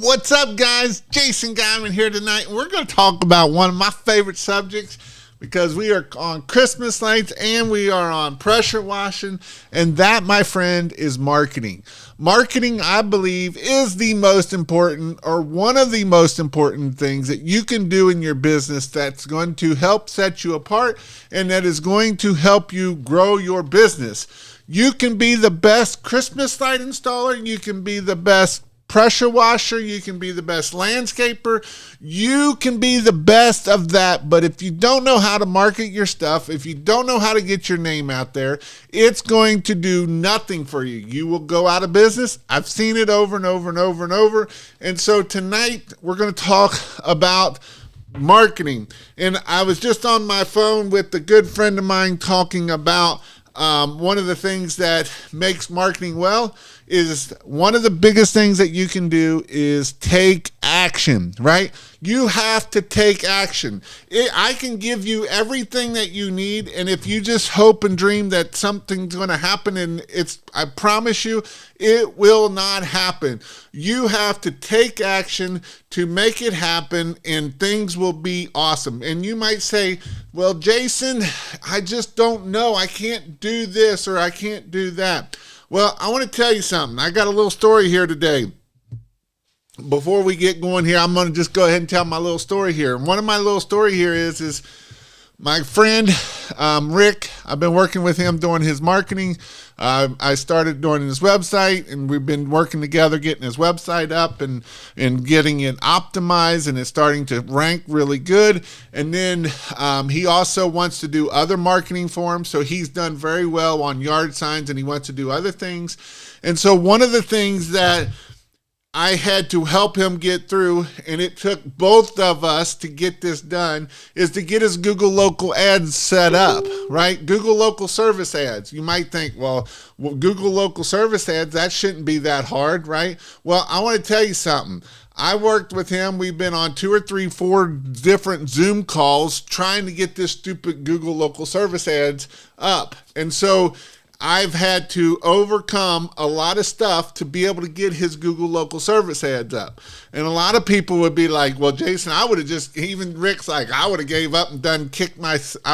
What's up, guys? Jason Guyman here tonight. We're going to talk about one of my favorite subjects because we are on Christmas lights and we are on pressure washing, and that, my friend, is marketing. Marketing, I believe, is the most important or one of the most important things that you can do in your business that's going to help set you apart and that is going to help you grow your business. You can be the best Christmas light installer. You can be the best pressure washer, you can be the best landscaper, you can be the best of that. But if you don't know how to market your stuff, if you don't know how to get your name out there, it's going to do nothing for you. You will go out of business. I've seen it over and over and over and over. And so tonight we're going to talk about marketing. And I was just on my phone with a good friend of mine talking about one of the things that makes marketing well is one of the biggest things that you can do is take action, right? You have to take action. I can give you everything that you need, and if you just hope and dream that something's going to happen, and I promise you, it will not happen. You have to take action to make it happen, and things will be awesome. And you might say, well, Jason, I just don't know. I can't do this or I can't do that. Well, I want to tell you something. I got a little story here today. Before we get going here, I'm going to just go ahead and tell my little story here. And one of my little story here is my friend, Rick. I've been working with him doing his marketing. I started doing his website, and we've been working together getting his website up and getting it optimized, and it's starting to rank really good. And then he also wants to do other marketing for him, so he's done very well on yard signs, and he wants to do other things. And so one of the things that I had to help him get through, and it took both of us to get this done, is to get his Google Local Ads set up, right? Google Local Service Ads. You might think, well, Google Local Service Ads, that shouldn't be that hard, right? Well, I want to tell you something. I worked with him. We've been on 2 or 3, 4 different Zoom calls trying to get this stupid Google Local Service Ads up. And so I've had to overcome a lot of stuff to be able to get his Google Local Service Ads up. And a lot of people would be like, well, Jason, I would have just, even Rick's like, I would have gave up and I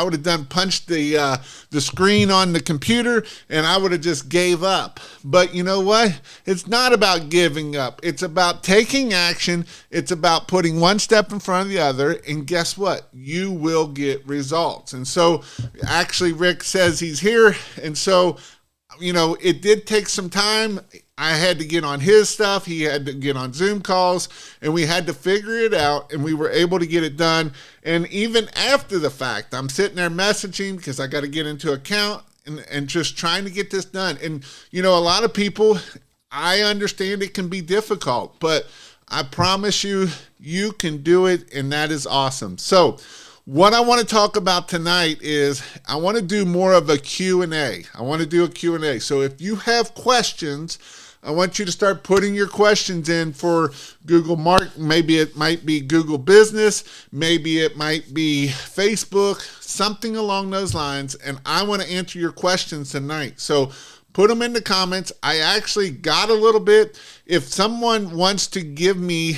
would have punched the screen on the computer, and I would have just gave up. But you know what? It's not about giving up. It's about taking action. It's about putting one step in front of the other. And guess what? You will get results. And so actually Rick says he's here. And so, you know, it did take some time. I had to get on his stuff. He had to get on Zoom calls, and we had to figure it out, and we were able to get it done. And even after the fact, I'm sitting there messaging because I got to get into account and just trying to get this done. And, you know, a lot of people, I understand it can be difficult, but I promise you, you can do it, and that is awesome. So what I want to talk about tonight is I want to do more of a Q&A. I want to do a Q&A. So if you have questions, I want you to start putting your questions in for Google Maybe it might be Google Business. Maybe it might be Facebook, something along those lines. And I want to answer your questions tonight. So put them in the comments. I actually got a little bit. If someone wants to give me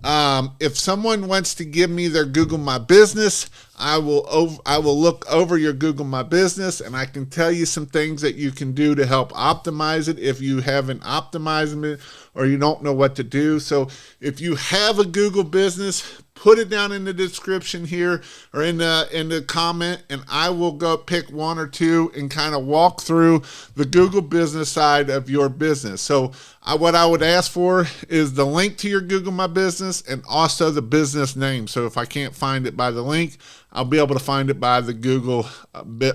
their Google My Business, I will look over your Google My Business, and I can tell you some things that you can do to help optimize it if you haven't optimized it or you don't know what to do. So if you have a Google business, put it down in the description here or in the comment, and I will go pick 1 or 2 and kind of walk through the Google business side of your business. So what I would ask for is the link to your Google My Business and also the business name. So if I can't find it by the link, I'll be able to find it by the Google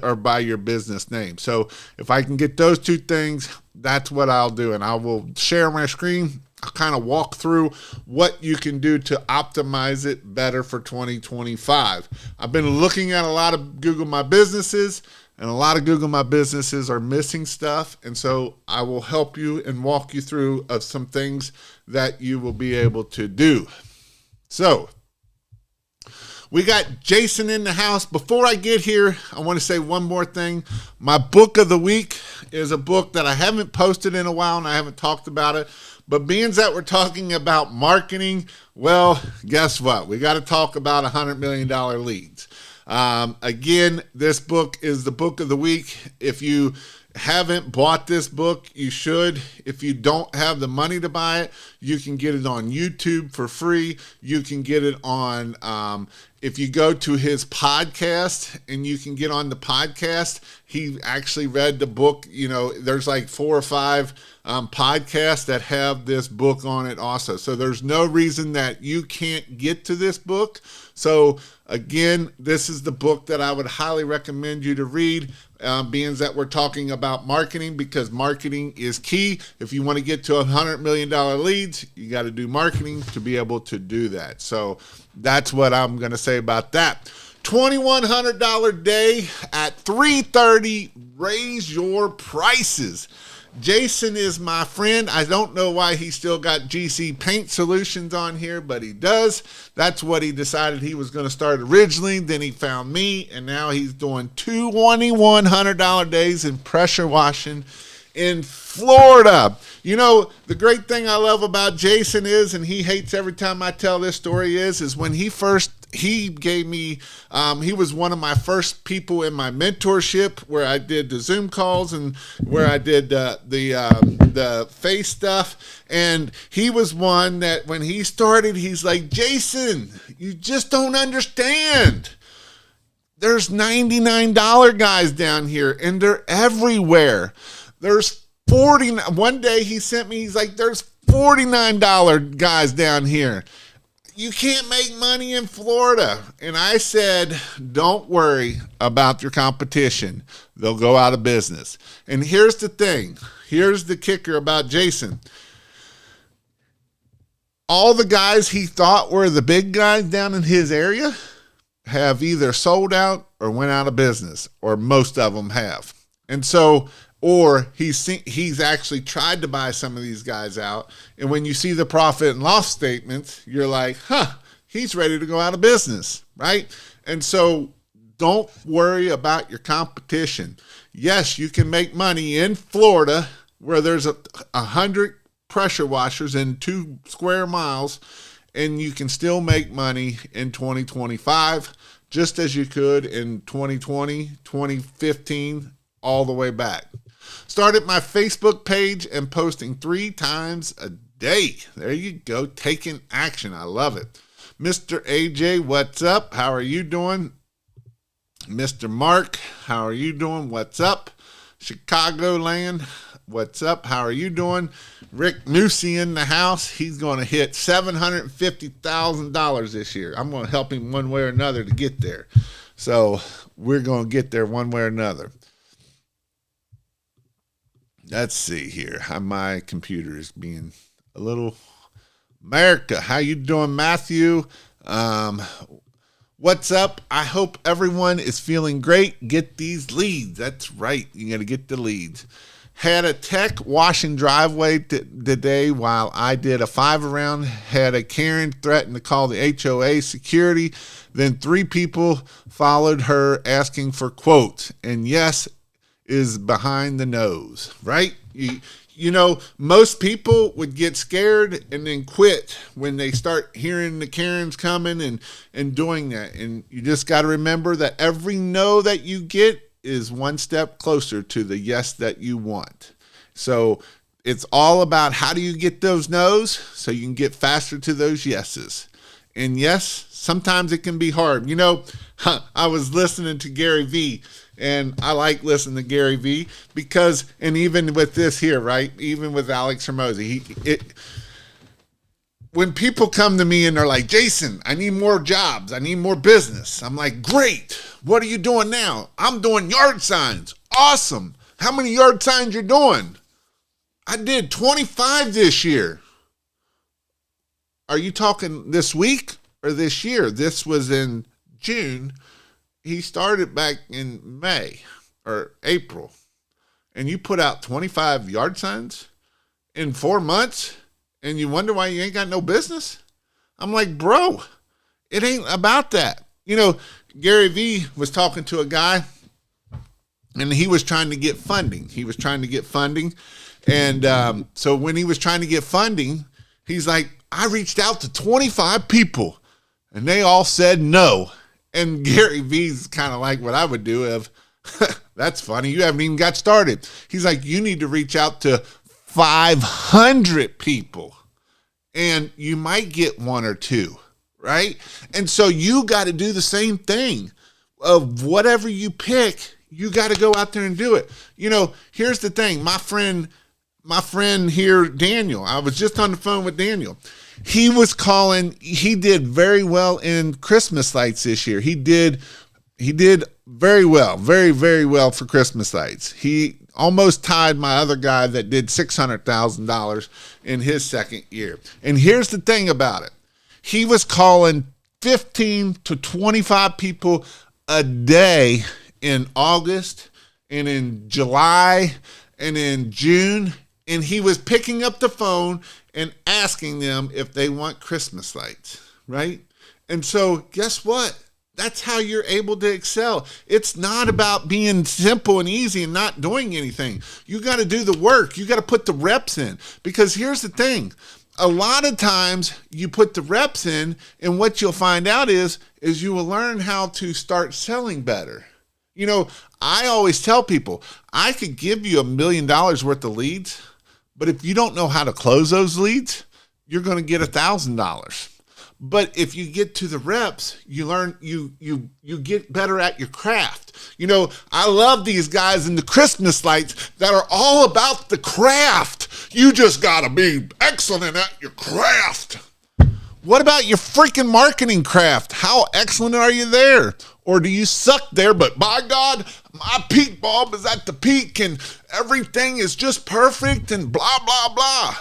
or by your business name. So if I can get those 2 things, that's what I'll do. And I will share my screen. I'll kind of walk through what you can do to optimize it better for 2025. I've been looking at a lot of Google My Businesses, and a lot of Google My Businesses are missing stuff. And so I will help you and walk you through some things that you will be able to do. So we got Jason in the house. Before I get here, I want to say one more thing. My book of the week is a book that I haven't posted in a while, and I haven't talked about it, But being that we're talking about marketing, well, guess what? We got to talk about $100 million leads. Again, this book is the book of the week. If you haven't bought this book, you should. If you don't have the money to buy it, you can get it on YouTube for free. You can get it on, if you go to his podcast and you can get on the podcast, he actually read the book. You know, there's like 4 or 5 podcasts that have this book on it also. So there's no reason that you can't get to this book. So again, this is the book that I would highly recommend you to read, being that we're talking about marketing, because marketing is key. If you want to get to $100 million leads, you got to do marketing to be able to do that. So that's what I'm going to say about that. $2,100 day at 3:30. Raise your prices. Jason is my friend. I don't know why he still got GC Paint Solutions on here, but he does. That's what he decided he was going to start originally. Then he found me, and now he's doing $2,100 days in pressure washing in Florida. You know, the great thing I love about Jason is, and he hates every time I tell this story, is when he gave me, he was one of my first people in my mentorship where I did the Zoom calls and where I did the face stuff. And he was one that when he started, he's like, Jason, you just don't understand. There's $99 guys down here and they're everywhere. There's 40. One day he sent me, he's like, there's $49 guys down here. You can't make money in Florida. And I said, don't worry about your competition. They'll go out of business. And here's the thing. Here's the kicker about Jason. All the guys he thought were the big guys down in his area have either sold out or went out of business, or most of them have. And so, or he's actually tried to buy some of these guys out. And when you see the profit and loss statements, you're like, he's ready to go out of business, right? And so don't worry about your competition. Yes, you can make money in Florida where there's 100 pressure washers in 2 square miles, and you can still make money in 2025, just as you could in 2020, 2015, all the way back. Started my Facebook page and posting 3 times a day. There you go, taking action. I love it. Mr. AJ, what's up? How are you doing? Mr. Mark, how are you doing? What's up? Chicagoland, what's up? How are you doing? Rick Newsy in the house. He's going to hit $750,000 this year. I'm going to help him one way or another to get there. So we're going to get there one way or another. Let's see here. How my computer is being a little. America, how you doing, Matthew? What's up? I hope everyone is feeling great. Get these leads. That's right. You got to get the leads. Had a tech washing driveway today while I did a 5-around. Had a Karen threaten to call the HOA security. Then 3 people followed her asking for quotes. And yes, is behind the nose, right? You know, most people would get scared and then quit when they start hearing the Karens coming and doing that. And you just got to remember that every no that you get is one step closer to the yes that you want. So it's all about how do you get those no's so you can get faster to those yeses. And yes, sometimes it can be hard. You know, I was listening to Gary Vee. And I like listening to Gary Vee because, and even with this here, right? Even with Alex Hormozi, when people come to me and they're like, Jason, I need more jobs. I need more business. I'm like, great. What are you doing now? I'm doing yard signs. Awesome. How many yard signs you're doing? I did 25 this year. Are you talking this week or this year? This was in June. He started back in May or April, and you put out 25 yard signs in 4 months, and you wonder why you ain't got no business? I'm like, bro, it ain't about that. You know, Gary Vee was talking to a guy, and he was trying to get funding. And so when he was trying to get funding, he's like, I reached out to 25 people and they all said no. And Gary Vee's kind of like what I would do if, that's funny, you haven't even got started. He's like, you need to reach out to 500 people and you might get one or two, right? And so you got to do the same thing. Of whatever you pick, you got to go out there and do it. You know, here's the thing. My friend here, Daniel, I was just on the phone with Daniel. He was calling, he did very well in Christmas lights this year. He did very well, very, very well for Christmas lights. He almost tied my other guy that did $600,000 in his second year. And here's the thing about it. He was calling 15 to 25 people a day in August and in July and in June, and he was picking up the phone and asking them if they want Christmas lights, right? And so guess what? That's how you're able to excel. It's not about being simple and easy and not doing anything. You got to do the work. You got to put the reps in, because here's the thing. A lot of times you put the reps in, and what you'll find out is you will learn how to start selling better. You know, I always tell people, I could give you $1 million worth of leads, but if you don't know how to close those leads, you're going to get $1,000. But if you get to the reps, you learn, you get better at your craft. You know, I love these guys in the Christmas lights that are all about the craft. You just got to be excellent at your craft. What about your freaking marketing craft? How excellent are you there? Or do you suck there, but by God, my peak bulb is at the peak and everything is just perfect and blah, blah, blah.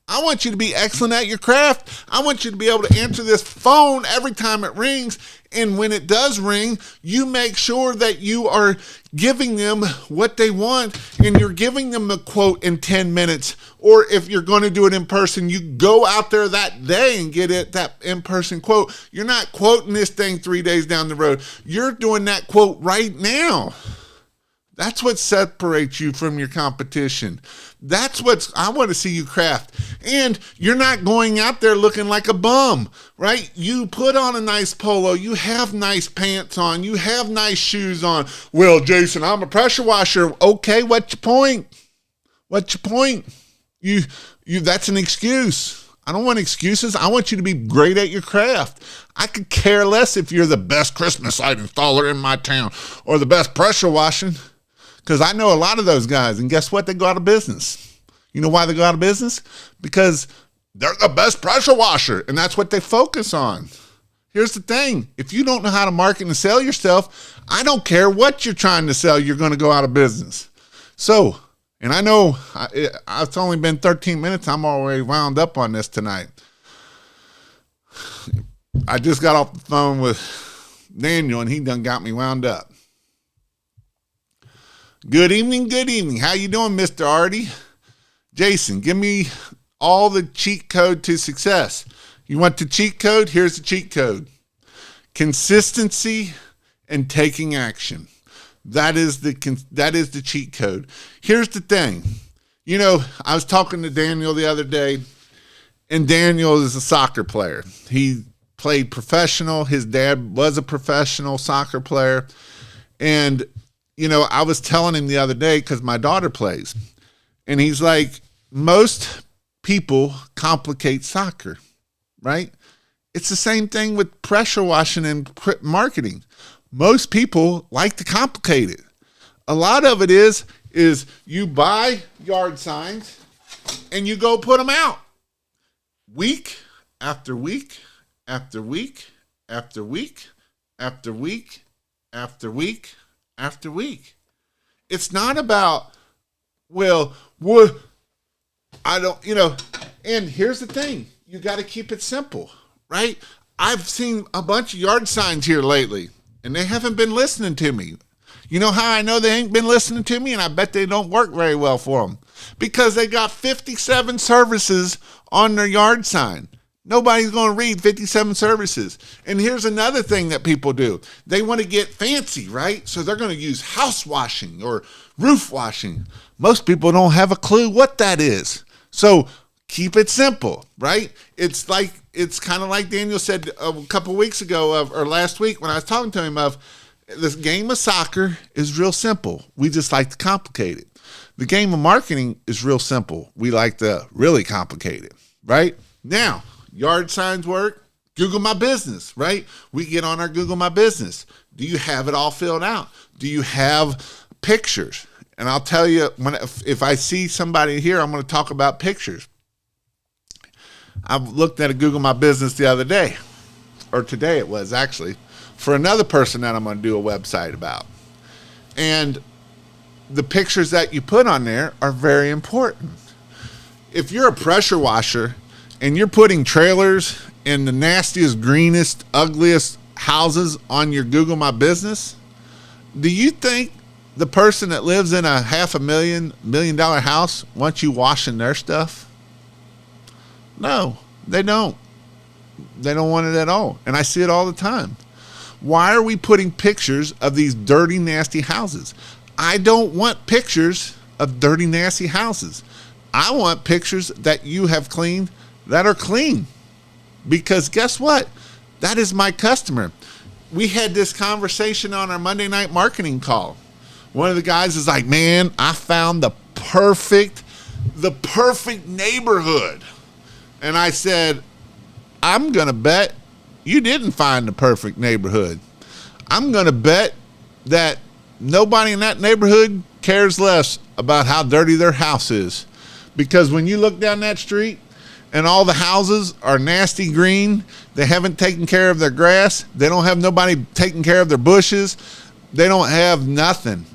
I want you to be excellent at your craft. I want you to be able to answer this phone every time it rings. And when it does ring, you make sure that you are giving them what they want and you're giving them the quote in 10 minutes. Or if you're going to do it in person, you go out there that day and get it, that in-person quote. You're not quoting this thing 3 days down the road. You're doing that quote right now. That's what separates you from your competition. That's what I want to see you craft. And you're not going out there looking like a bum, right? You put on a nice polo. You have nice pants on. You have nice shoes on. Well, Jason, I'm a pressure washer. Okay, what's your point? What's your point? You that's an excuse. I don't want excuses. I want you to be great at your craft. I could care less if you're the best Christmas light installer in my town or the best pressure washing. Because I know a lot of those guys, and guess what? They go out of business. You know why they go out of business? Because they're the best pressure washer, and that's what they focus on. Here's the thing. If you don't know how to market and sell yourself, I don't care what you're trying to sell, you're going to go out of business. So, and I know it's only been 13 minutes. I'm already wound up on this tonight. I just got off the phone with Daniel, and he done got me wound up. Good evening, good evening. How you doing, Mr. Artie? Jason, give me all the cheat code to success. You want the cheat code? Here's the cheat code. Consistency and taking action. That is the cheat code. Here's the thing. You know, I was talking to Daniel the other day, and Daniel is a soccer player. He played professional. His dad was a professional soccer player. And you know, I was telling him the other day because my daughter plays, and he's like, most people complicate soccer, right? It's the same thing with pressure washing and marketing. Most people like to complicate it. A lot of it is you buy yard signs and you go put them out week after week after week after week after week after week after week. It's not about, well, what I don't, you know, and here's the thing. You got to keep it simple, right? I've seen a bunch of yard signs here lately, and they haven't been listening to me. You know how I know they ain't been listening to me? And I bet they don't work very well for them. Because they got 57 services on their yard sign. Nobody's going to read 57 services. And here's another thing that people do. They want to get fancy, right? So they're going to use house washing or roof washing. Most people don't have a clue what that is. So keep it simple, right? It's kind of like Daniel said a couple weeks ago or last week when I was talking to him of this game of soccer is real simple. We just like to complicate it. The game of marketing is real simple. We like to really complicate it, right? Now, yard signs work. Google My Business, right? We get on our Google My Business. Do you have it all filled out? Do you have pictures? And I'll tell you, if I see somebody here, I'm going to talk about pictures. I looked at a Google My Business the other day, or today it was actually, for another person that I'm going to do a website about. And the pictures that you put on there are very important. If you're a pressure washer and you're putting trailers in the nastiest, greenest, ugliest houses on your Google My Business, do you think the person that lives in a $500,000 $1 million house wants you washing their stuff? No, they don't. They don't want it at all. And I see it all the time. Why are we putting pictures of these dirty, nasty houses? I don't want pictures of dirty, nasty houses. I want pictures that you have cleaned that are clean. Because guess what? That is my customer. We had this conversation on our Monday night marketing call. One of the guys is like, man, I found the perfect neighborhood. And I said, I'm going to bet you didn't find the perfect neighborhood. I'm going to bet that nobody in that neighborhood cares less about how dirty their house is. Because when you look down that street and all the houses are nasty green, they haven't taken care of their grass, they don't have nobody taking care of their bushes, they don't have nothing.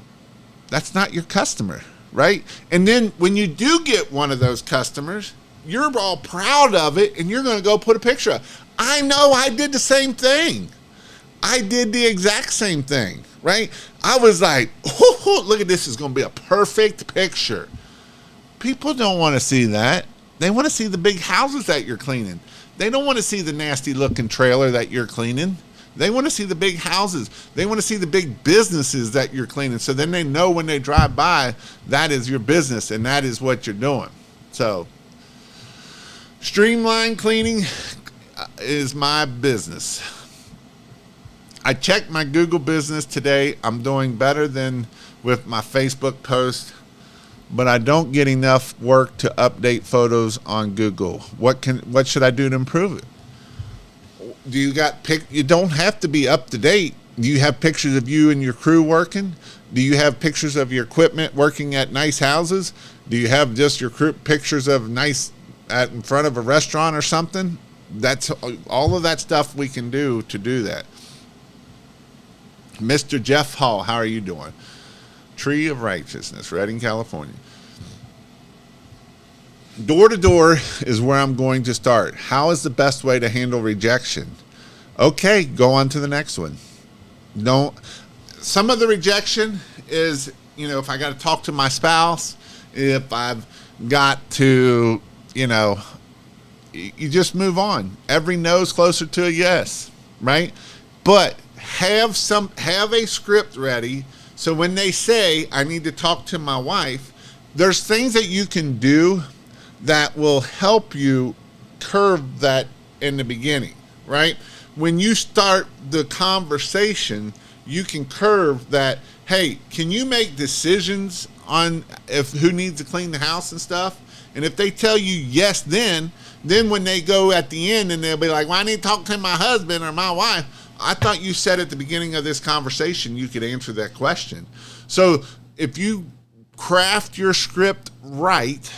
That's not your customer, right? And then when you do get one of those customers, you're all proud of it and you're going to go put a picture of. I know I did the same thing. I did the exact same thing, right? I was like, look at this, is going to be a perfect picture. People don't want to see that. They want to see the big houses that you're cleaning. They don't want to see the nasty looking trailer that you're cleaning. They want to see the big houses. They want to see the big businesses that you're cleaning. So then they know when they drive by, that is your business and that is what you're doing. So streamline cleaning is my business. I checked my Google business today. I'm doing better than with my Facebook post, but I don't get enough work to update photos on Google. What should I do to improve it? You don't have to be up to date. Do you have pictures of you and your crew working? Do you have pictures of your equipment working at nice houses? Do you have just your crew pictures of nice in front of a restaurant or something? That's all of that stuff we can do to do that. Mr. Jeff Hall, how are you doing? Tree of Righteousness, Redding, California. Door to door is where I'm going to start. How is the best way to handle rejection? Okay, go on to the next one. Some of the rejection is, if I got to talk to my spouse, if I've got to, you just move on. Every no is closer to a yes, right? But have a script ready. So when they say, I need to talk to my wife, there's things that you can do that will help you curve that in the beginning, right? When you start the conversation, you can curve that, hey, can you make decisions on who needs to clean the house and stuff? And if they tell you yes, then when they go at the end and they'll be like, well, I need to talk to my husband or my wife. I thought you said at the beginning of this conversation you could answer that question. So if you craft your script right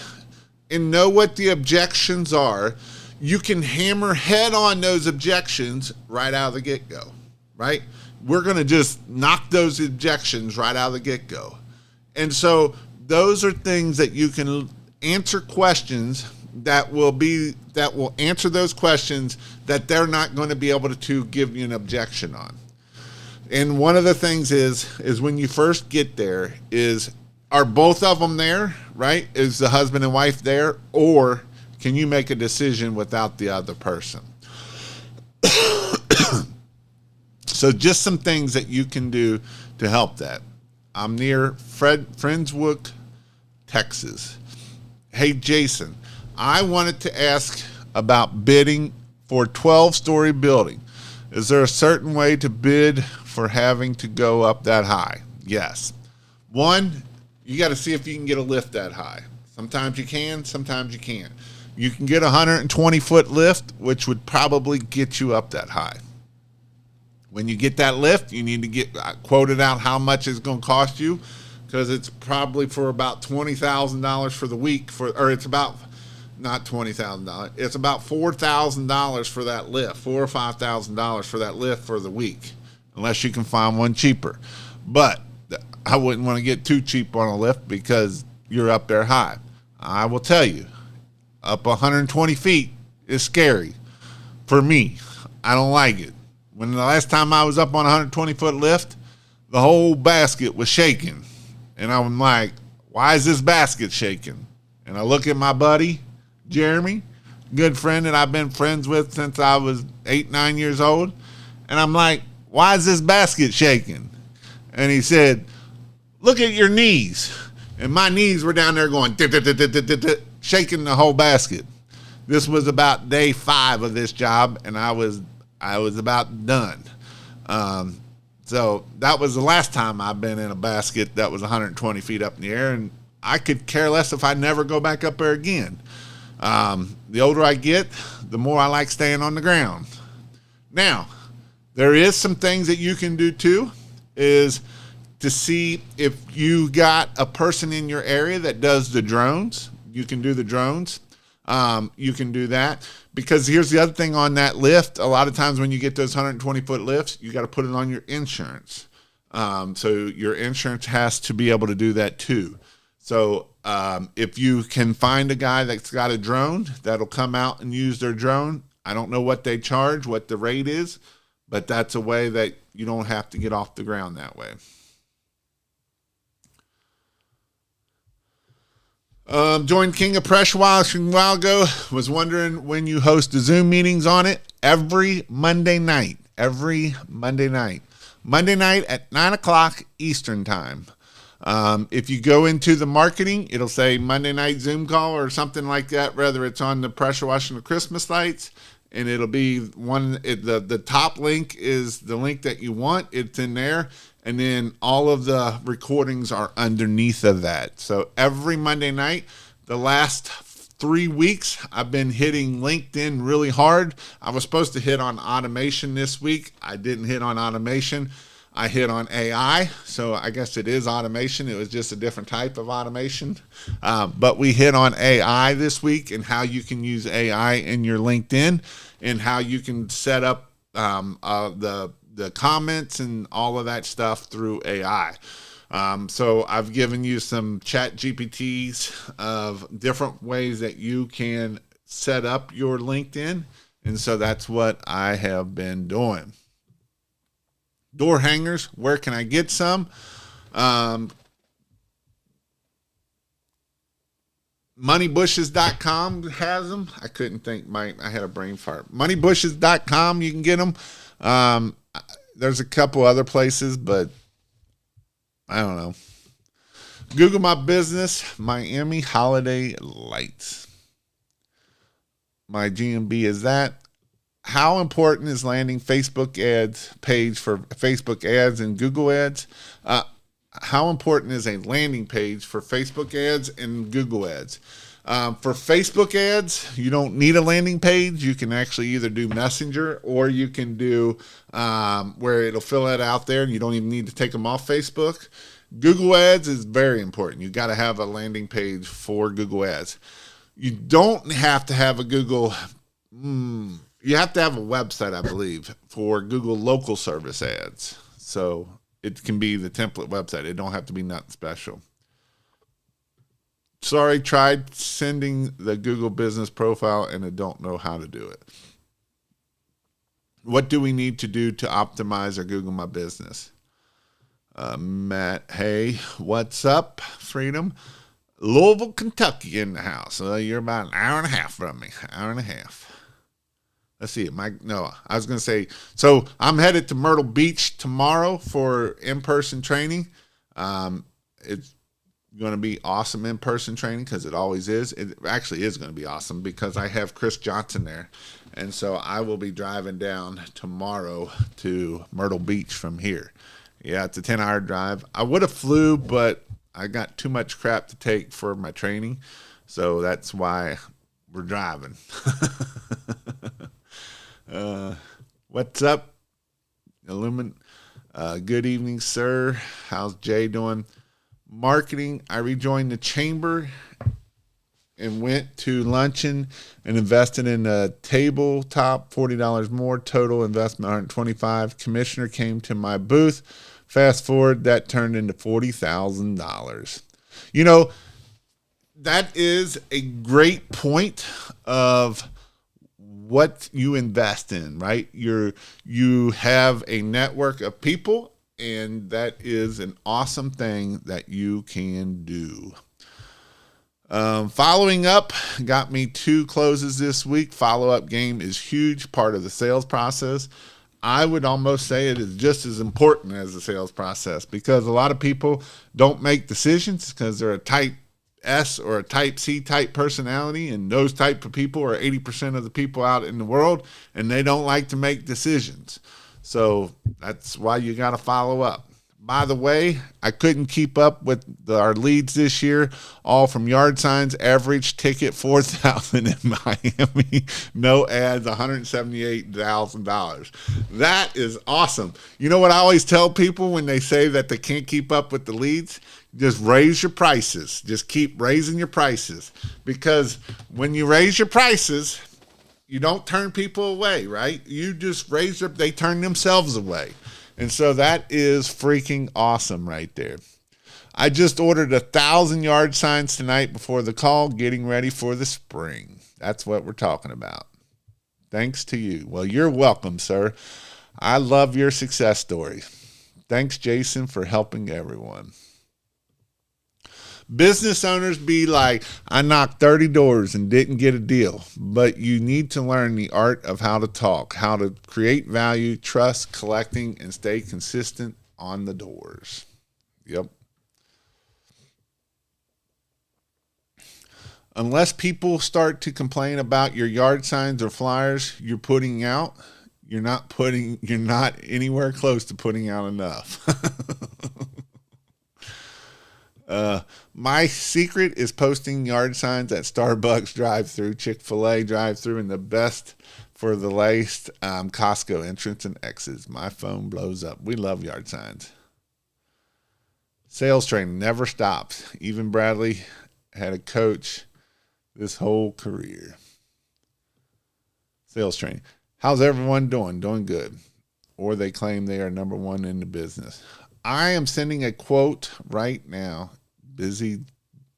and know what the objections are, you can hammer head on those objections right out of the get-go, right? We're going to just knock those objections right out of the get-go. And so those are things that you can answer questions that will answer those questions that they're not going to be able to give you an objection on. And one of the things is when you first get there are both of them there, right? Is the husband and wife there? Or can you make a decision without the other person? So just some things that you can do to help that. I'm near Friendswood, Texas. Hey, Jason, I wanted to ask about bidding for a 12-story building. Is there a certain way to bid for having to go up that high? Yes. One, you got to see if you can get a lift that high. Sometimes you can, sometimes you can't. You can get a 120-foot lift, which would probably get you up that high. When you get that lift, you need to get quoted out how much it's going to cost you, because it's probably for about $20,000 for the week, or it's about not $20,000. It's about $4,000 for that lift, $4,000 or $5,000 for that lift for the week, unless you can find one cheaper. But I wouldn't want to get too cheap on a lift because you're up there high. I will tell you, up 120 feet is scary for me. I don't like it. When the last time I was up on a 120-foot lift, the whole basket was shaking. And I'm like, why is this basket shaking? And I look at my buddy, Jeremy, good friend that I've been friends with since I was 8, 9 years old. And I'm like, why is this basket shaking? And he said, look at your knees. And my knees were down there going, shaking the whole basket. This was about day 5 of this job, and I was about done. So that was the last time I've been in a basket that was 120 feet up in the air, and I could care less if I never go back up there again. The older I get, the more I like staying on the ground. Now, there is some things that you can do too, is to see if you got a person in your area that does the drones. You can do the drones. You can do that, because here's the other thing on that lift. A lot of times when you get those 120-foot lifts, you got to put it on your insurance. So your insurance has to be able to do that too. So if you can find a guy that's got a drone that'll come out and use their drone, I don't know what they charge, what the rate is, but that's a way that you don't have to get off the ground that way. Joined King of Pressure Washing a while ago. Was wondering when you host the Zoom meetings on it. Every Monday night. Monday night at 9 o'clock Eastern time. If you go into the marketing, it'll say Monday night Zoom call or something like that. Whether it's on the pressure washing the Christmas lights, and it'll be the top link is the link that you want. It's in there. And then all of the recordings are underneath of that. So every Monday night, the last 3 weeks, I've been hitting LinkedIn really hard. I was supposed to hit on automation this week. I didn't hit on automation. I hit on AI. So I guess it is automation. It was just a different type of automation. But we hit on AI this week, and how you can use AI in your LinkedIn, and how you can set up the comments and all of that stuff through AI. So I've given you some chat GPTs of different ways that you can set up your LinkedIn. And so that's what I have been doing. Door hangers, where can I get some? Moneybushes.com has them. I couldn't think. I had a brain fart. Moneybushes.com, you can get them. There's a couple other places, but I don't know. Google my business, Miami Holiday Lights. My GMB is that. How important is landing Facebook ads page for Facebook ads and Google ads? How important is a landing page for Facebook ads and Google ads? For Facebook ads, you don't need a landing page. You can actually either do Messenger, or you can do where it'll fill it out there and you don't even need to take them off Facebook. Google ads is very important. You got to have a landing page for Google ads. You don't have to have a Google. You have to have a website, I believe, for Google local service ads. So it can be the template website. It don't have to be nothing special. Sorry, tried sending the Google business profile and I don't know how to do it. What do we need to do to optimize our Google My Business? Matt, hey, what's up, Freedom? Louisville, Kentucky in the house. You're about an hour and a half from me. Hour and a half. Let's see. I was going to say, so I'm headed to Myrtle Beach tomorrow for in-person training. It's going to be awesome in-person training because it always is. It actually is going to be awesome because I have Chris Johnson there. And so I will be driving down tomorrow to Myrtle Beach from here. Yeah, it's a 10-hour drive. I would have flew, but I got too much crap to take for my training. So that's why we're driving. What's up, Illumin? Good evening, sir. How's Jay doing? Marketing. I rejoined the chamber and went to luncheon and invested in a tabletop, $40 more, total investment $125. Commissioner came to my booth. Fast forward, that turned into $40,000. You know, that is a great point of what you invest in, right? You have a network of people, and that is an awesome thing that you can do. Following up got me 2 closes this week. Follow-up game is huge part of the sales process. I would almost say it is just as important as the sales process because a lot of people don't make decisions because they're a type S or a type C type personality, and those type of people are 80% of the people out in the world, and they don't like to make decisions. So that's why you got to follow up. By the way, I couldn't keep up with our leads this year, all from yard signs. Average ticket $4,000 in Miami. No ads, $178,000. That is awesome. You know what I always tell people when they say that they can't keep up with the leads? Just raise your prices. Just keep raising your prices. Because when you raise your prices, you don't turn people away, right? You just they turn themselves away. And so that is freaking awesome right there. I just ordered 1,000 yard signs tonight before the call, getting ready for the spring. That's what we're talking about. Thanks to you. Well, you're welcome, sir. I love your success story. Thanks, Jason, for helping everyone. Business owners be like, I knocked 30 doors and didn't get a deal, but you need to learn the art of how to talk, how to create value, trust, collecting, and stay consistent on the doors. Yep. Unless people start to complain about your yard signs or flyers you're putting out, you're not anywhere close to putting out enough. My secret is posting yard signs at Starbucks drive-through, Chick-fil-A drive-through, and the best for the laced Costco entrance and exits. My phone blows up. We love yard signs. Sales training never stops. Even Bradley had a coach this whole career. Sales training. How's everyone doing? Doing good. Or they claim they are number one in the business. I am sending a quote right now. Busy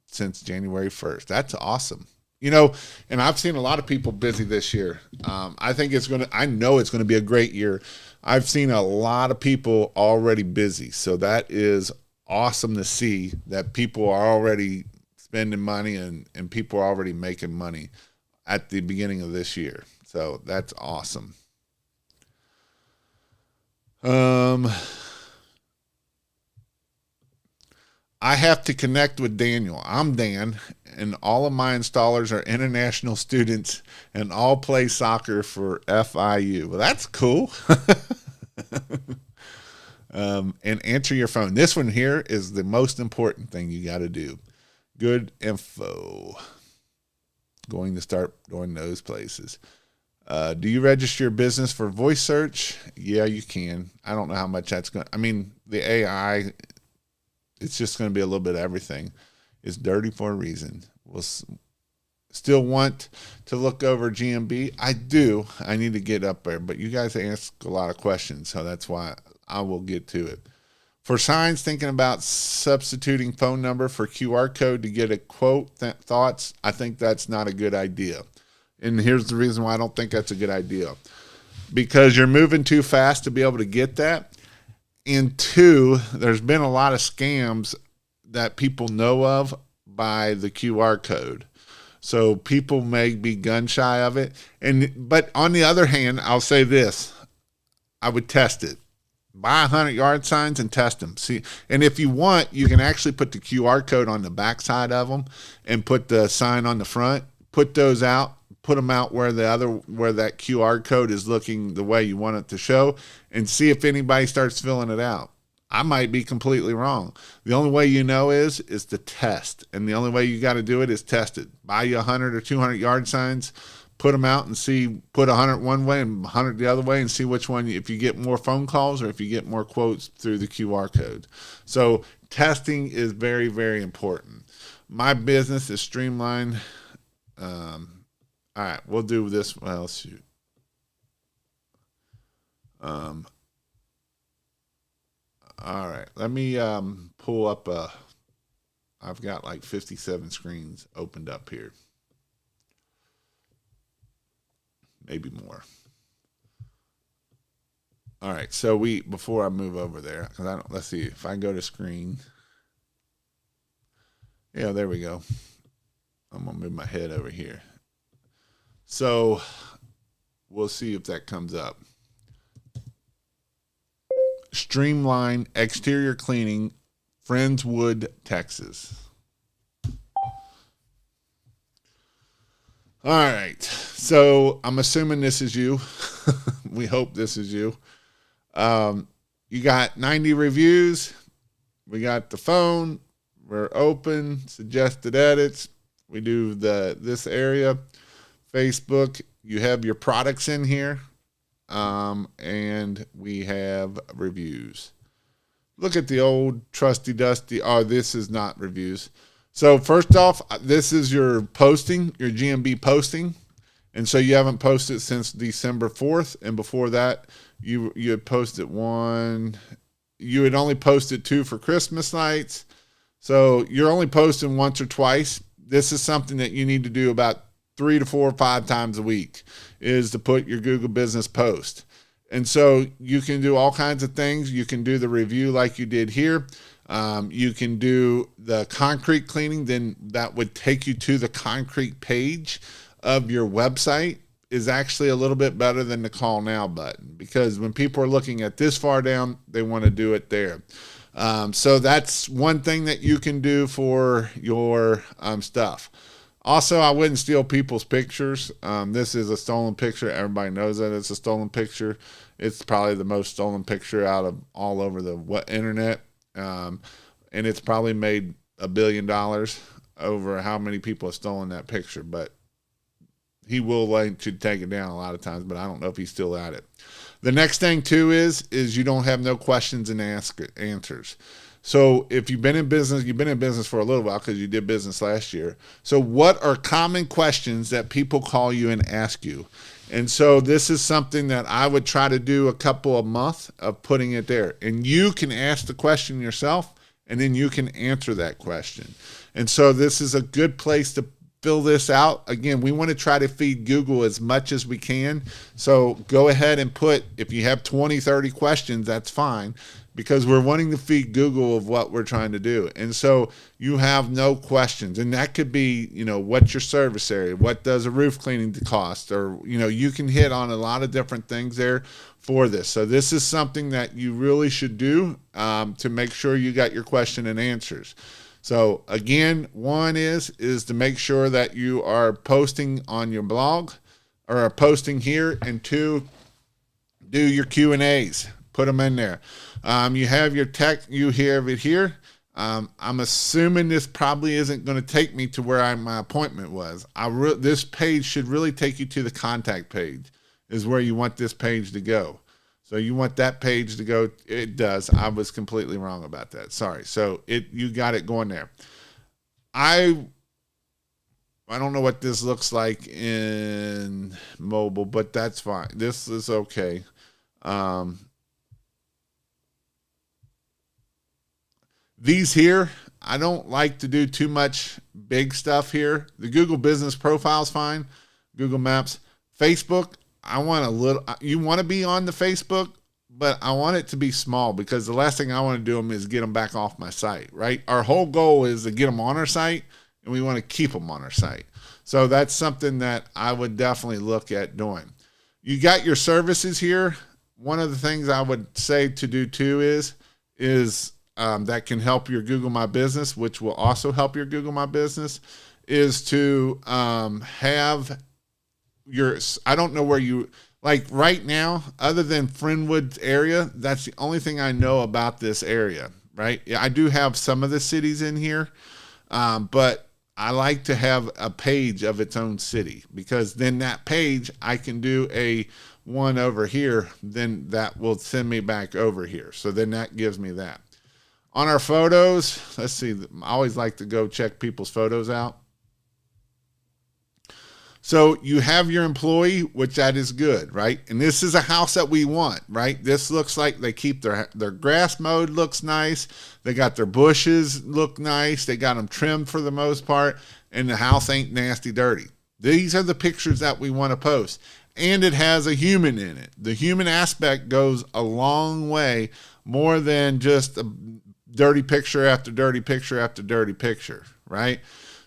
since January 1st. That's awesome. You know, and I've seen a lot of people busy this year. I know it's going to be a great year. I've seen a lot of people already busy. So that is awesome to see that people are already spending money and people are already making money at the beginning of this year. So that's awesome. I have to connect with Daniel. I'm Dan, and all of my installers are international students and all play soccer for FIU. Well, that's cool. And answer your phone. This one here is the most important thing you got to do. Good info. Going to start going those places. Do you register your business for voice search? Yeah, you can. I don't know how much that's going to, the AI, it's just going to be a little bit of everything. It's dirty for a reason. We'll still want to look over GMB. I do. I need to get up there, but you guys ask a lot of questions, so that's why I will get to it. For signs, thinking about substituting phone number for QR code to get a quote, thoughts, I think that's not a good idea. And here's the reason why I don't think that's a good idea. Because you're moving too fast to be able to get that. And two, there's been a lot of scams that people know of by the QR code. So people may be gun shy of it. But on the other hand, I'll say this. I would test it. Buy 100 yard signs and test them. See, and if you want, you can actually put the QR code on the back side of them and put the sign on the front. Put those out. Put them out where that QR code is looking the way you want it to show, and see if anybody starts filling it out. I might be completely wrong. The only way you know is to test, and the only way you got to do it is test it. Buy you 100 or 200 yard signs, put them out and see. Put 100 one way and 100 the other way, and see which one. If you get more phone calls or if you get more quotes through the QR code. So testing is very, very important. My business is Streamline. All right, we'll do this. Well, shoot. All right, let me pull up I've got like 57 screens opened up here. Maybe more. All right, so before I move over there, because let's see, if I go to screen. Yeah, there we go. I'm gonna move my head over here. So we'll see if that comes up. Streamline Exterior Cleaning, Friendswood, Texas. All right. So I'm assuming this is you. We hope this is you. You got 90 reviews. We got the phone. We're open. Suggested edits. We do this area. Facebook, you have your products in here, and we have reviews. Look at the old trusty dusty. Oh, this is not reviews. So first off, this is your posting, your GMB posting, and so you haven't posted since December 4th, and before that, you had posted one. You had only posted 2 for Christmas lights, so you're only posting once or twice. This is something that you need to do about 3 to 4 or 5 times a week, is to put your Google Business post. And so you can do all kinds of things. You can do the review like you did here. You can do the concrete cleaning. Then that would take you to the concrete page of your website. Is actually a little bit better than the call now button, because when people are looking at this far down, they want to do it there. So that's one thing that you can do for your stuff. Also, I wouldn't steal people's pictures. This is a stolen picture. Everybody knows that it's a stolen picture. It's probably the most stolen picture out of all over the internet. And it's probably made $1 billion over how many people have stolen that picture. But he will like to take it down a lot of times, but I don't know if he's still at it. The next thing, too, is you don't have no questions and answers. So if you've been in business for a little while, because you did business last year. So what are common questions that people call you and ask you? And so this is something that I would try to do a couple of months of putting it there. And you can ask the question yourself, and then you can answer that question. And so this is a good place to fill this out. Again, we want to try to feed Google as much as we can. So go ahead and put, if you have 20, 30 questions, that's fine, because we're wanting to feed Google of what we're trying to do. And so you have no questions. And that could be, what's your service area? What does a roof cleaning cost? Or, you can hit on a lot of different things there for this. So this is something that you really should do to make sure you got your question and answers. So again, one is to make sure that you are posting on your blog or are posting here, and 2, do your Q&As. Put them in there. You have your tech, you have it here. I'm assuming this probably isn't going to take me to where my appointment was. This page should really take you to the contact page, is where you want this page to go. So you want that page to go. It does. I was completely wrong about that. Sorry. So you got it going there. I don't know what this looks like in mobile, but that's fine. This is okay. These here, I don't like to do too much big stuff here. The Google Business Profile is fine. Google Maps. Facebook, you want to be on the Facebook, but I want it to be small, because the last thing I want to do is get them back off my site, right? Our whole goal is to get them on our site and we want to keep them on our site. So that's something that I would definitely look at doing. You got your services here. One of the things I would say to do too is that can help your Google My Business, which will also help your Google My Business, is to have your, I don't know where you, like right now, other than Friendwood area, that's the only thing I know about this area, right? I do have some of the cities in here, but I like to have a page of its own city, because then that page, I can do a one over here, then that will send me back over here. So then that gives me that. On our photos, let's see, I always like to go check people's photos out. So you have your employee, which that is good, right? And this is a house that we want, right? This looks like they keep their grass mowed, looks nice. They got their bushes look nice. They got them trimmed for the most part, and the house ain't nasty dirty. These are the pictures that we want to post. And it has a human in it. The human aspect goes a long way, more than just a dirty picture after dirty picture after dirty picture, right?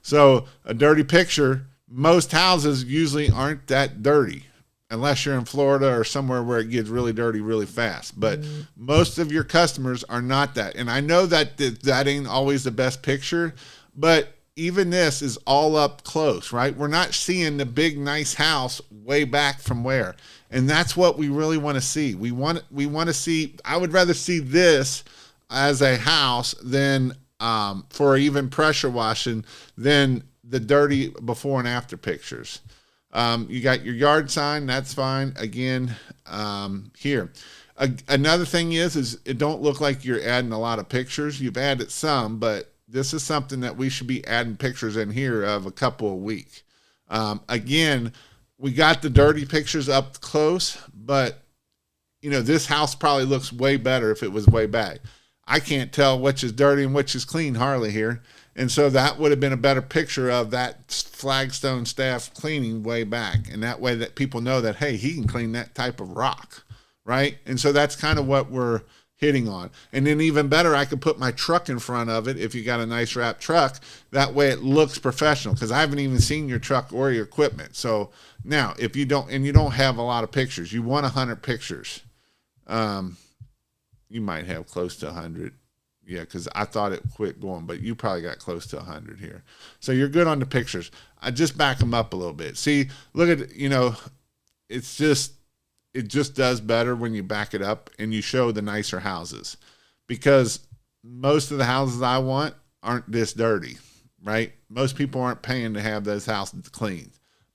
So a dirty picture, most houses usually aren't that dirty unless you're in Florida or somewhere where it gets really dirty really fast. But most of your customers are not that. And I know that that ain't always the best picture, but even this is all up close, right? We're not seeing the big, nice house way back from where. And that's what we really want to see. We want to see, I would rather see this as a house than for even pressure washing than the dirty before and after pictures. You got your yard sign, that's fine. Again, here. Another thing is it don't look like you're adding a lot of pictures. You've added some, but this is something that we should be adding pictures in here of a couple a week. Again, we got the dirty pictures up close, but you know, this house probably looks way better if it was way back. I can't tell which is dirty and which is clean hardly here. And so that would have been a better picture of that flagstone staff cleaning way back. And that way that people know that, hey, he can clean that type of rock, right? And so that's kind of what we're hitting on. And then even better, I could put my truck in front of it if you got a nice wrapped truck. That way it looks professional, because I haven't even seen your truck or your equipment. So now if you don't, and you don't have a lot of pictures, you want 100 pictures. You might have close to 100. Yeah, because I thought it quit going, but you probably got close to 100 here. So you're good on the pictures. I just back them up a little bit. See, look at, you know, it just does better when you back it up and you show the nicer houses, because most of the houses I want aren't this dirty, right? Most people aren't paying to have those houses cleaned.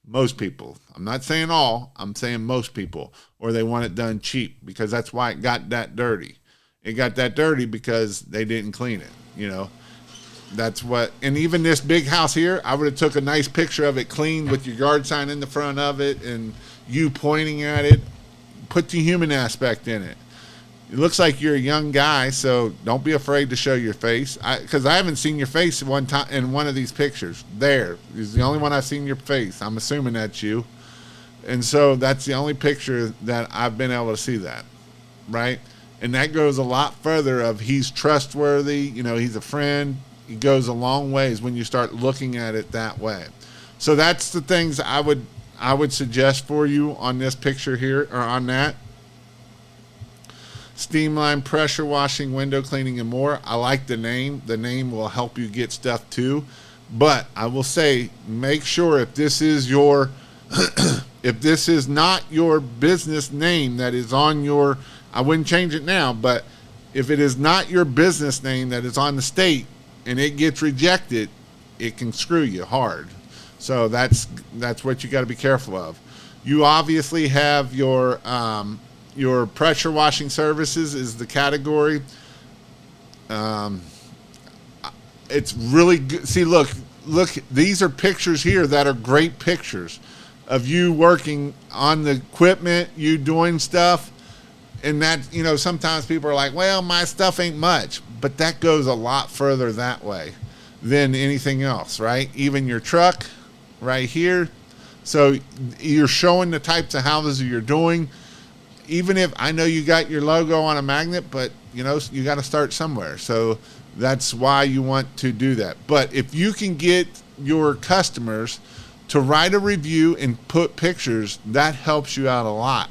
Most people. I'm not saying all. I'm saying most people. Or they want it done cheap, because that's why it got that dirty. It got that dirty because they didn't clean it, you know. That's what, and even this big house here, I would have took a nice picture of it clean with your yard sign in the front of it and you pointing at it. Put the human aspect in it. It looks like you're a young guy, so don't be afraid to show your face. Because I haven't seen your face one time in one of these pictures. There is the only one I've seen your face. I'm assuming that's you. And so that's the only picture that I've been able to see that, right? And that goes a lot further of he's trustworthy, you know, he's a friend. He goes a long ways when you start looking at it that way. So that's the things I would suggest for you on this picture here, or on that. Steam line, pressure washing, window cleaning, and more. I like the name. The name will help you get stuff too. But I will say, make sure if this is your, if this is not your business name that is on your, I wouldn't change it now, but if it is not your business name that is on the state and it gets rejected, it can screw you hard. So that's what you got to be careful of. You obviously have your pressure washing services is the category. It's really good. See, look, these are pictures here that are great pictures of you working on the equipment, you doing stuff. And that, you know, sometimes people are like, well, my stuff ain't much, but that goes a lot further that way than anything else, right? Even your truck right here. So you're showing the types of houses you're doing. Even if I know you got your logo on a magnet, but you know, you got to start somewhere. So That's why you want to do that. But if you can get your customers to write a review and put pictures, that helps you out a lot.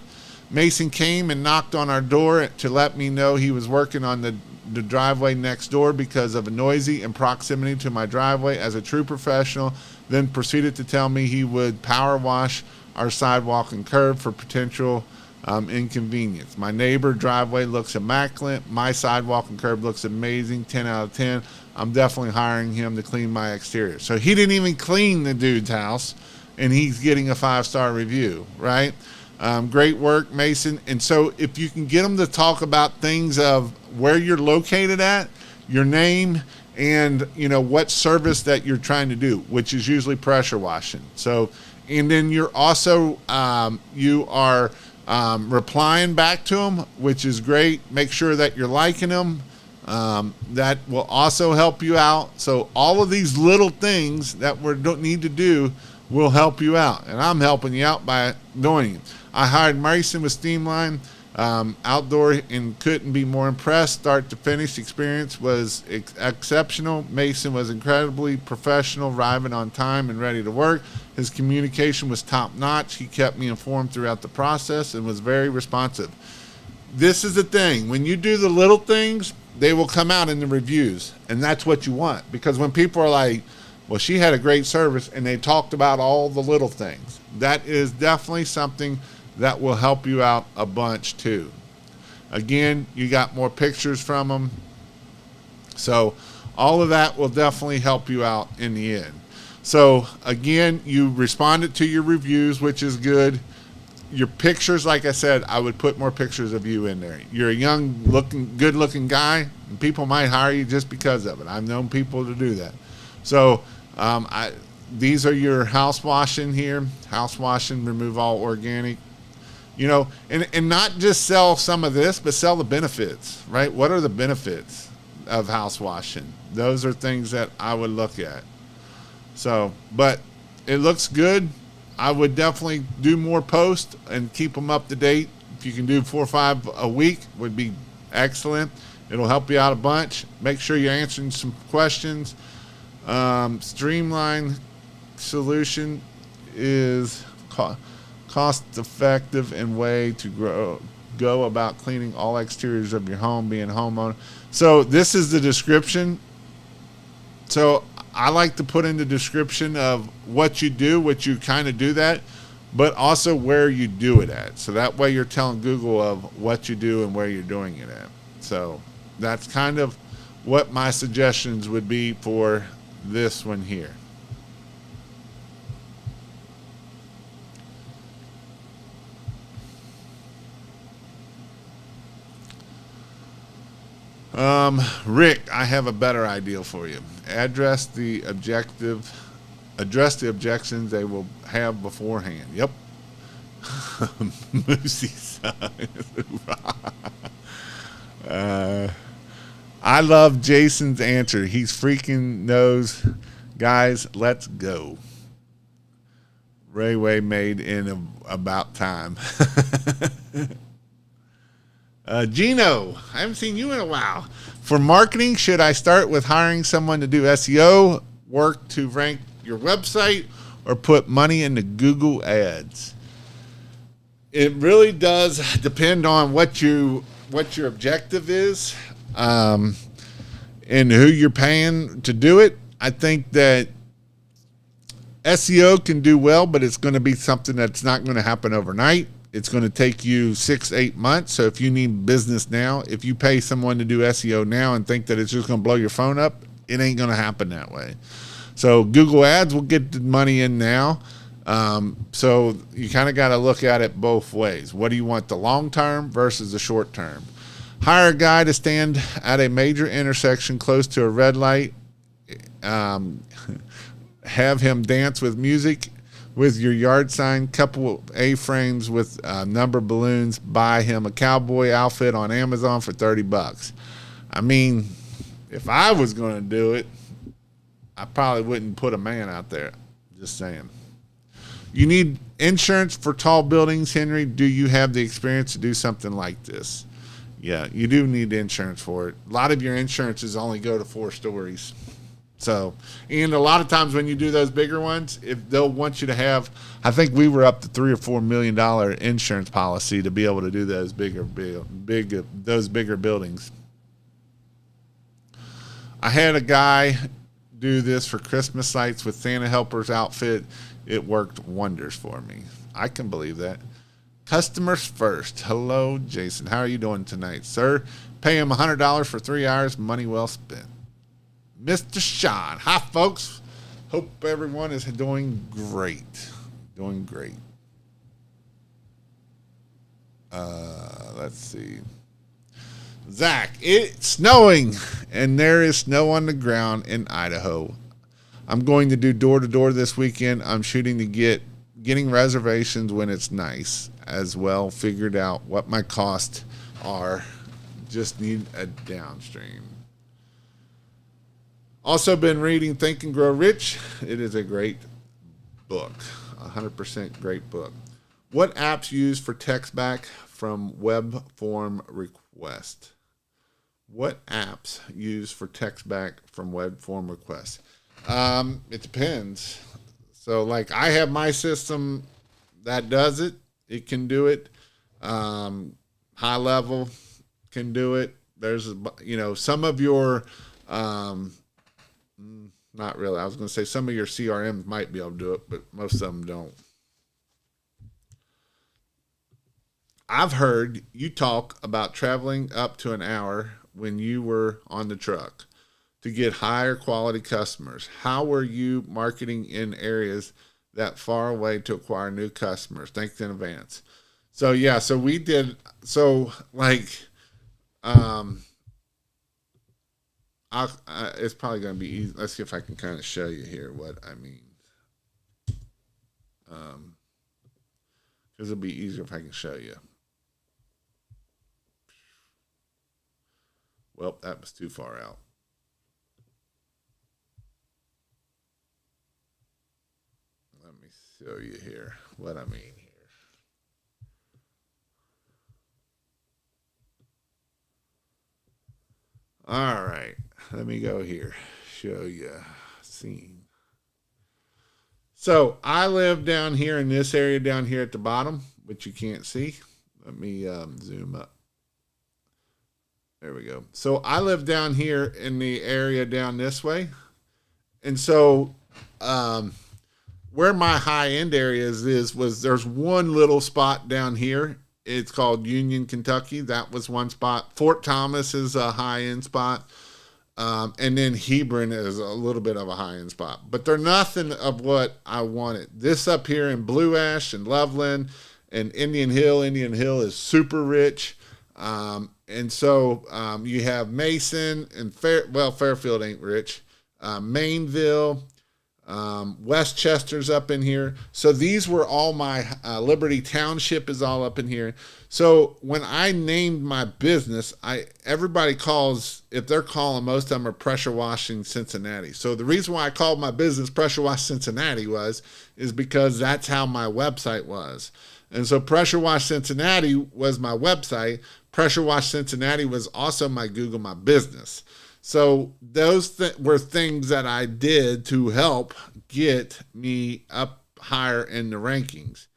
Mason came and knocked on our door to let me know he was working on the driveway next door because of a noisy and proximity to my driveway. As a true professional, then proceeded to tell me he would power wash our sidewalk and curb for potential inconvenience. My neighbor driveway looks immaculate. My sidewalk and curb looks amazing, 10 out of 10. I'm definitely hiring him to clean my exterior. So he didn't even clean the dude's house, and he's getting a 5-star review, right? Great work, Mason. And so if you can get them to talk about things of where you're located at, your name, and what service that you're trying to do, which is usually pressure washing. So, and then you're also you are replying back to them, which is great. Make sure that you're liking them. That will also help you out. So all of these little things that we don't need to do will help you out, and I'm helping you out by doing it. I hired Mason with Steamline Outdoor and couldn't be more impressed. Start to finish experience was exceptional. Mason was incredibly professional, arriving on time and ready to work. His communication was top notch. He kept me informed throughout the process and was very responsive. This is the thing. When you do the little things, they will come out in the reviews, and that's what you want. Because when people are like, well, she had a great service, and they talked about all the little things, that is definitely something that will help you out a bunch too. Again, you got more pictures from them. So all of that will definitely help you out in the end. So again, you responded to your reviews, which is good. Your pictures, like I said, I would put more pictures of you in there. You're a young looking, good looking guy, and people might hire you just because of it. I've known people to do that. So these are your house washing here. House washing, remove all organic. And not just sell some of this, but sell the benefits, right? What are the benefits of house washing? Those are things that I would look at. So, but it looks good. I would definitely do more posts and keep them up to date. If you can do 4 or 5 a week, would be excellent. It'll help you out a bunch. Make sure you're answering some questions. Streamline solution is cost-effective and way to go about cleaning all exteriors of your home, being a homeowner. So this is the description. So I like to put in the description of what you do, what you kind of do that, but also where you do it at. So that way you're telling Google of what you do and where you're doing it at. So that's kind of what my suggestions would be for this one here. Rick, I have a better idea for you. Address the objections they will have beforehand. Yep. Moosey I love Jason's answer. He's freaking knows. Guys, let's go. Rayway made in about time. Gino, I haven't seen you in a while. For marketing, should I start with hiring someone to do SEO, work to rank your website, or put money into Google Ads? It really does depend on what your objective is, and who you're paying to do it. I think that SEO can do well, but it's going to be something that's not going to happen overnight. It's going to take you 6-8 months. So if you need business now, if you pay someone to do SEO now and think that it's just going to blow your phone up, it ain't going to happen that way. So Google Ads will get the money in now. So you kind of got to look at it both ways. What do you want, the long term versus the short term? Hire a guy to stand at a major intersection close to a red light. Have him dance with music with your yard sign, couple A-frames with number balloons. Buy him a cowboy outfit on Amazon for $30. I mean, if I was going to do it, I probably wouldn't put a man out there. Just saying. You need insurance for tall buildings, Henry. Do you have the experience to do something like this? Yeah, you do need insurance for it. A lot of your insurances only go to 4 stories. So, and a lot of times when you do those bigger ones, if they'll want you to have, I think we were up to $3 or $4 million insurance policy to be able to do those those bigger buildings. I had a guy do this for Christmas lights with Santa Helper's outfit. It worked wonders for me. I can believe that. Customers first. Hello, Jason. How are you doing tonight, sir? Pay him $100 for 3 hours. Money well spent. Mr. Sean. Hi, folks. Hope everyone is doing great. Doing great. Let's see. Zach, it's snowing, and there is snow on the ground in Idaho. I'm going to do door-to-door this weekend. I'm shooting to getting reservations when it's nice as well. Figured out what my costs are. Just need a downstream. Also been reading Think and Grow Rich. It is a great book. 100% great book. What apps used for text back from web form request? What apps used for text back from web form request? It depends. So, like, I have my system that does it. It can do it. High level can do it. There's, some of your, not really. I was going to say some of your CRMs might be able to do it, but most of them don't. I've heard you talk about traveling up to an hour when you were on the truck to get higher quality customers. How were you marketing in areas that far away to acquire new customers? Thanks in advance. So yeah, so we did. So like, it's probably going to be easy. Let's see if I can kind of show you here what I mean. Because it'll be easier if I can show you. Well, that was too far out. Let me show you here what I mean here. All right, let me go here. Show you scene. So I live down here in this area down here at the bottom, which you can't see. Let me zoom up. There we go. So I live down here in the area down this way. And so where my high-end areas was there's one little spot down here. It's called Union, Kentucky. That was one spot. Fort Thomas is a high-end spot. And then Hebron is a little bit of a high-end spot. But they're nothing of what I wanted. This up here in Blue Ash and Loveland and Indian Hill. Indian Hill is super rich. And so you have Mason and Fairfield ain't rich. Mainville, Westchester's up in here. So these were all my Liberty Township is all up in here. So when I named my business, everybody calls, if they're calling, most of them are Pressure Washing Cincinnati. So the reason why I called my business Pressure Wash Cincinnati is because that's how my website was. And so Pressure Wash Cincinnati was my website. Pressure Wash Cincinnati was also my Google My Business. So those were things that I did to help get me up higher in the rankings.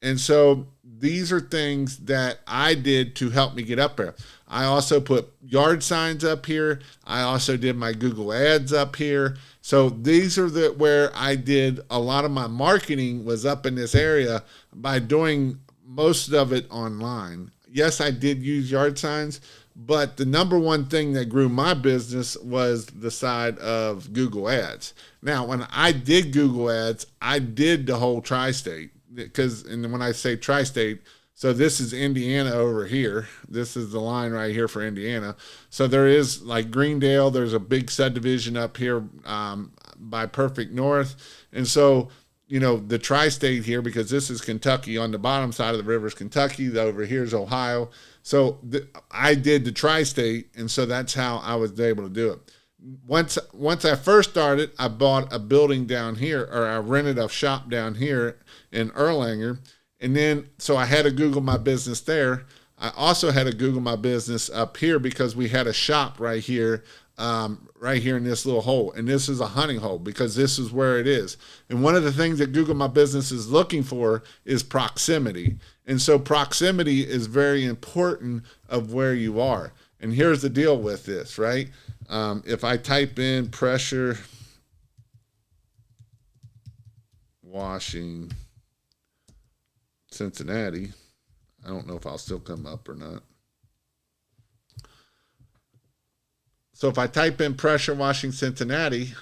And so these are things that I did to help me get up there. I also put yard signs up here. I also did my Google ads up here. So these are where I did a lot of my marketing was up in this area by doing most of it online. Yes, I did use yard signs, but the number one thing that grew my business was the side of Google ads. Now, when I did Google ads, I did the whole tri-state and when I say tri-state, so this is Indiana over here. This is the line right here for Indiana. So there is like Greendale. There's a big subdivision up here by Perfect North. And so, the tri-state here, because this is Kentucky, on the bottom side of the river is Kentucky, over here is Ohio. So I did the tri-state, and so that's how I was able to do it. Once I first started, I bought a building down here, or I rented a shop down here in Erlanger, and then so I had to Google My Business there. I also had to Google my business up here because we had a shop right here in this little hole. And this is a hunting hole because this is where it is. And one of the things that Google My Business is looking for is proximity. And so proximity is very important of where you are. And here's the deal with this, right? If I type in pressure washing Cincinnati, I don't know if I'll still come up or not. So if I type in pressure washing Cincinnati,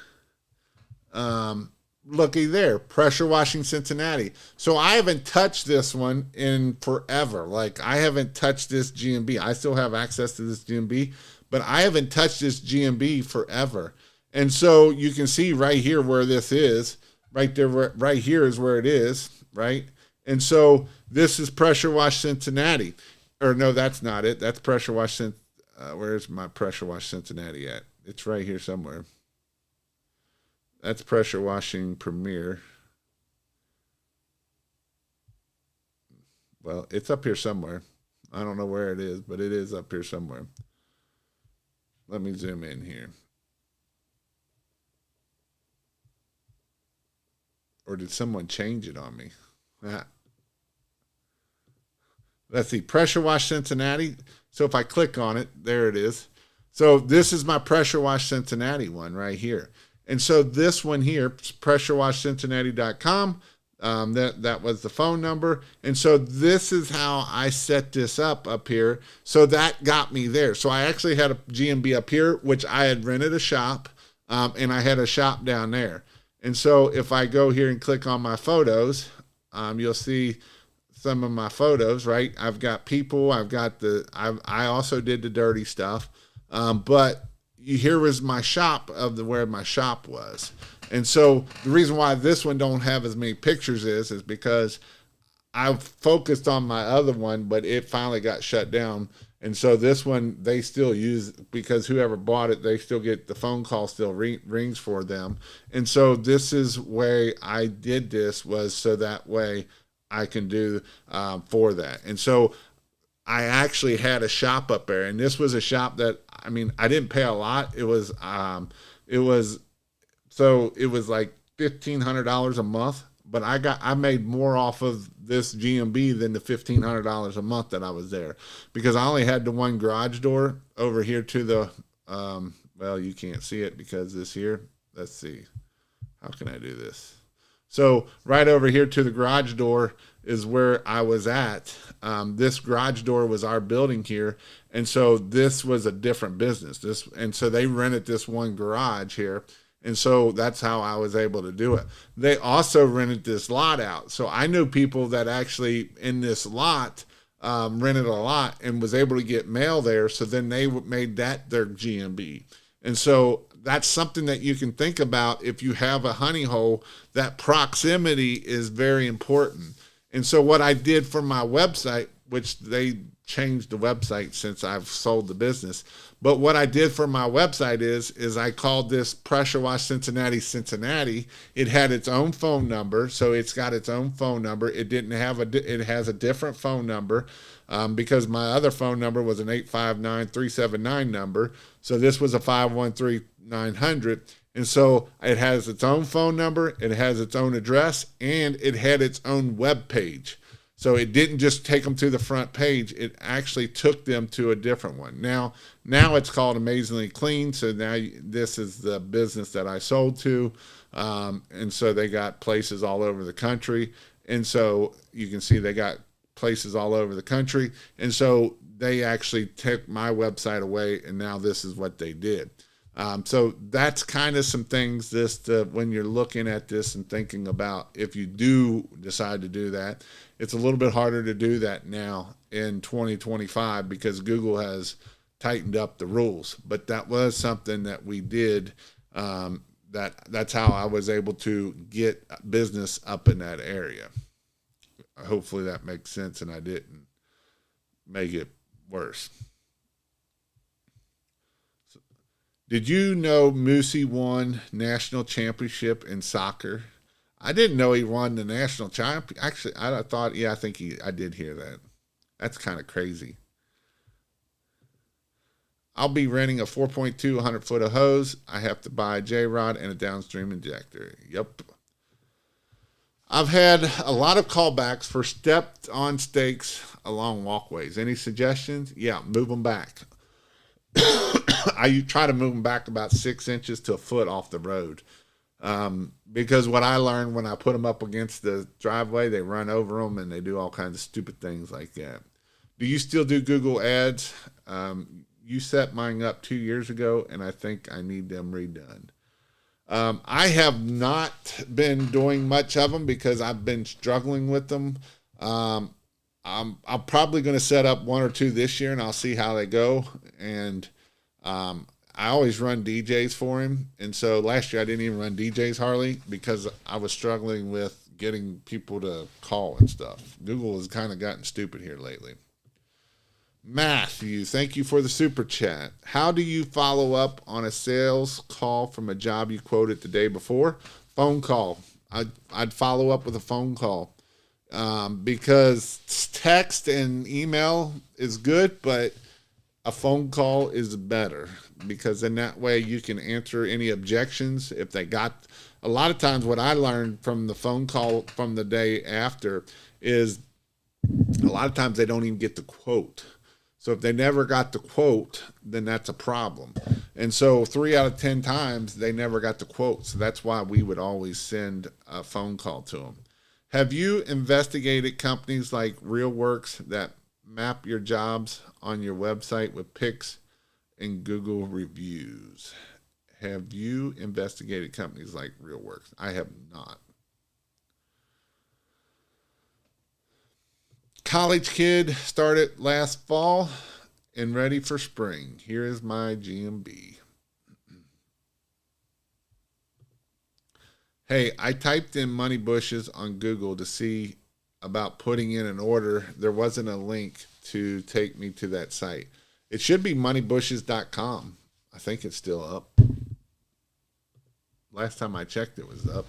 looky there, pressure washing Cincinnati. So I haven't touched this one in forever. Like I haven't touched this GMB. I still have access to this GMB, but I haven't touched this GMB forever. And so you can see right here where this is, right there, right here is where it is, right? And so this is pressure wash Cincinnati. Or no, that's not it. That's pressure wash Cincinnati. Where's my pressure wash Cincinnati at? It's right here somewhere. That's pressure washing Premier. Well, it's up here somewhere. I don't know where it is, but it is up here somewhere. Let me zoom in here. Or did someone change it on me? Let's see, pressure wash Cincinnati. So if I click on it, there it is. So this is my pressure wash Cincinnati one right here. And so this one here, pressurewashcincinnati.com, that was the phone number. And so this is how I set this up here. So that got me there. So I actually had a GMB up here, which I had rented a shop, and I had a shop down there. And so if I go here and click on my photos, you'll see some of my photos, right? I've got people, I also did the dirty stuff. But here was my shop of where my shop was. And so the reason why this one don't have as many pictures is because I've focused on my other one, but it finally got shut down. And so this one, they still use, because whoever bought it, they still get the phone call still rings for them. And so this is where I did this, was so that way I can do for that. And so I actually had a shop up there, and this was a shop that, I mean, I didn't pay a lot. It was like $1,500 a month, but I made more off of this GMB than the $1,500 a month that I was there, because I only had the one garage door over here to the, well, you can't see it because this here, let's see, how can I do this? So right over here to the garage door is where I was at. This garage door was our building here. And so this was a different business. And so they rented this one garage here. And so that's how I was able to do it. They also rented this lot out. So I knew people that actually in this lot rented a lot and was able to get mail there. So then they made that their GMB. And so that's something that you can think about if you have a honey hole, that proximity is very important. And so what I did for my website, which they changed the website since I've sold the business, but what I did for my website is I called this Pressure Wash Cincinnati. It had its own phone number, so it's got its own phone number. It has a different phone number because my other phone number was an 859-379 number. So this was a 513-900. And so it has its own phone number, it has its own address, and it had its own web page. So it didn't just take them to the front page, it actually took them to a different one. Now it's called Amazingly Clean. So now this is the business that I sold to. And so they got places all over the country. And so you can see they got places all over the country. And so they actually took my website away, and now this is what they did. So that's kind of some things when you're looking at this and thinking about if you do decide to do that. It's a little bit harder to do that now in 2025 because Google has tightened up the rules. But that was something that we did. That's how I was able to get business up in that area. Hopefully that makes sense and I didn't make it worse. Did you know Moosey won national championship in soccer? I didn't know he won the national champion. Actually, I thought, I think I did hear that. That's kind of crazy. I'll be renting a 4.2 100-foot of hose. I have to buy a J-rod and a downstream injector. Yep. I've had a lot of callbacks for stepped on stakes along walkways. Any suggestions? Yeah, move them back. I try to move them back about 6 inches to a foot off the road. Because what I learned when I put them up against the driveway, they run over them and they do all kinds of stupid things like that. Do you still do Google ads? You set mine up 2 years ago, and I think I need them redone. I have not been doing much of them because I've been struggling with them. I'm probably going to set up 1 or 2 this year, and I'll see how they go. And I always run DJs for him. And so last year I didn't even run DJs hardly because I was struggling with getting people to call and stuff. Google has kind of gotten stupid here lately. Matthew, thank you for the super chat. How do you follow up on a sales call from a job you quoted the day before? Phone call. I'd follow up with a phone call because text and email is good, but a phone call is better because in that way you can answer any objections if they got. A lot of times what I learned from the phone call from the day after is a lot of times they don't even get the quote. So if they never got the quote, then that's a problem. And so 3 out of 10 times they never got the quote. So that's why we would always send a phone call to them. Have you investigated companies like RealWorks that map your jobs on your website with pics and Google reviews? Have you investigated companies like RealWorks? I have not. College kid started last fall and ready for spring. Here is my GMB. Hey, I typed in money bushes on Google to see about putting in an order. There wasn't a link to take me to that site. It should be moneybushes.com. I think it's still up. Last time I checked, it was up.